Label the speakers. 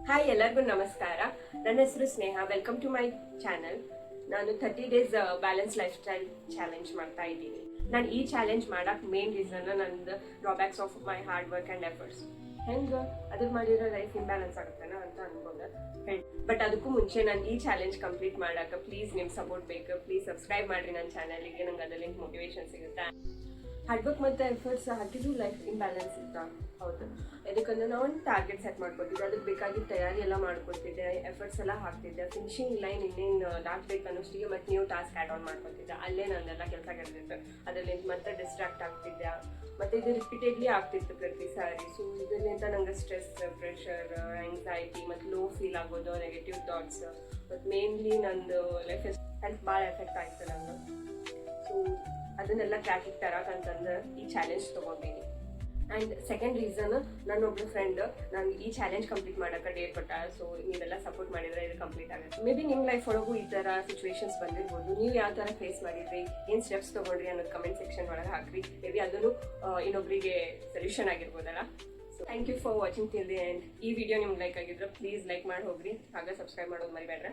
Speaker 1: Hi, ಎಲ್ಲರಿಗೂ ನಮಸ್ಕಾರ. ನನ್ನ ಹೆಸರು Sneha. Welcome to my channel. ನಾನು 30 days balance life style challenge ಮಾಡ್ತಾ ಇದ್ದೀನಿ. ನಾನು ಈ ಚಾಲೆಂಜ್ ಮಾಡಕ್ಕೆ ಮೇನ್ ರೀಸನ್ ನಂದು drawbacks of my hard work and efforts. ಹೆಂಗೆ ಅದ್ರ ಮಾಡಿರೋ ಲೈಫ್ ಇಂಬ್ಯಾಲೆನ್ಸ್ ಆಗುತ್ತೇನ ಅಂತ ಅನ್ಬೋದು. ಬಟ್ ಅದಕ್ಕೂ ಮುಂಚೆ ನಾನು ಈ ಚಾಲೆಂಜ್ ಕಂಪ್ಲೀಟ್ ಮಾಡೋಕೆ ಪ್ಲೀಸ್ ನಿಮ್ಮ ಸಪೋರ್ಟ್ ಬೇಕು. ಪ್ಲೀಸ್ ಸಬ್ಸ್ಕ್ರೈಬ್ ಮಾಡಿರಿ ನನ್ನ ಚಾನಲಿಗೆ. ನಂಗೆ ಅದರಲ್ಲಿ ಮೋಟಿವೇಶನ್ ಸಿಗುತ್ತೆ. ಹಾರ್ಡ್ ವರ್ಕ್ ಮತ್ತು ಎಫರ್ಟ್ಸ್ ಹಾಕಿದ್ರು ಲೈಫ್ ಇಂಬ್ಯಾಲೆನ್ಸ್ ಇತ್ತ. ಹೌದು, ಇದಕ್ಕಂದ್ರೆ ನಾವು ಒಂದು ಟಾರ್ಗೆಟ್ ಸೆಟ್ ಮಾಡ್ಕೊತಿದ್ದೆ. ಅದಕ್ಕೆ ಬೇಕಾಗಿದ್ದ ತಯಾರಿ ಎಲ್ಲ ಮಾಡ್ಕೊತಿದ್ದೆ, ಎಫರ್ಟ್ಸ್ ಎಲ್ಲ ಹಾಕ್ತಿದ್ದೆ. ಫಿನಿಶಿಂಗ್ ಲೈನ್ ಇನ್ನೇನು ದಾಟ್ಬೇಕು ಅನ್ನೋಷ್ಟಿಗೆ ಮತ್ತೆ ನ್ಯೂ ಟಾಸ್ಕ್ ಆ್ಯಡ್ ಆನ್ ಮಾಡ್ಕೊತಿದ್ದೆ. ಅಲ್ಲೇ ನಂದೆಲ್ಲ ಕೆಲಸ ಕೆಡ್ತಿತ್ತು. ಅದರಲ್ಲಿ ಮತ್ತೆ ಡಿಸ್ಟ್ರಾಕ್ಟ್ ಆಗ್ತಿದ್ದೆ. ಮತ್ತು ಇದು ರಿಪೀಟೆಡ್ಲಿ ಆಗ್ತಿತ್ತು ಪ್ರತಿ ಸಾರಿ. ಸೊ ಇದರಿಂದ ನಂಗೆ ಸ್ಟ್ರೆಸ್, ಪ್ರೆಷರ್, ಆಂಗ್ಸೈಟಿ ಮತ್ತು ಲೋ ಫೀಲ್ ಆಗೋದು, ನೆಗೆಟಿವ್ ಥಾಟ್ಸ್ ಮತ್ತು ಮೇನ್ಲಿ ನಂದು ಲೈಫ್ ಹೆಲ್ತ್ ಭಾಳ ಎಫೆಕ್ಟ್ ಆಯಿತು ನಂಗೆ. ಸೊ ಅದನ್ನೆಲ್ಲ ಟ್ರ್ಯಾಕಿಗೆ ತರಕಂತಂದ್ರೆ ಈ ಚಾಲೆಂಜ್ ತೊಗೊಂಡೀನಿ. ಆ್ಯಂಡ್ ಸೆಕೆಂಡ್ ರೀಸನ್, ನನ್ನೊಬ್ಳು ಫ್ರೆಂಡ್ ನಾನು ಈ ಚಾಲೆಂಜ್ ಕಂಪ್ಲೀಟ್ ಮಾಡೋಕೆ ಡೇಟ್ ಕೊಟ್ಟ. ಸೊ ನೀವೆಲ್ಲ ಸಪೋರ್ಟ್ ಮಾಡಿದರೆ ಇದು ಕಂಪ್ಲೀಟ್ ಆಗುತ್ತೆ. ಮೇ ಬಿ ನಿಮ್ಮ ಲೈಫ್ ಒಳಗೂ ಈ ಥರ ಸಿಚುವೇಶನ್ಸ್ ಬಂದಿರ್ಬೋದು. ನೀವು ಯಾವ ಥರ ಫೇಸ್ ಮಾಡಿದ್ರಿ, ಏನು ಸ್ಟೆಪ್ಸ್ ತೊಗೊಂಡ್ರಿ ಅನ್ನೋದು ಕಮೆಂಟ್ ಸೆಕ್ಷನ್ ಒಳಗೆ ಹಾಕ್ರಿ. ಮೇ ಬಿ ಅದನ್ನು ಇನ್ನೊಬ್ಬರಿಗೆ ಸೊಲ್ಯೂಷನ್ ಆಗಿರ್ಬೋದಲ್ಲ. So thank you for watching till the end. ಈ ವಿಡಿಯೋ ನಿಮ್ಗೆ ಲೈಕ್ ಆಗಿದ್ರೆ ಪ್ಲೀಸ್ ಲೈಕ್ ಮಾಡಿ ಹೋಗ್ರಿ. ಹಾಗೆ ಸಬ್ಸ್ಕ್ರೈಬ್ ಮಾಡೋದು ಮರಿಬೇಡ್ರೆ.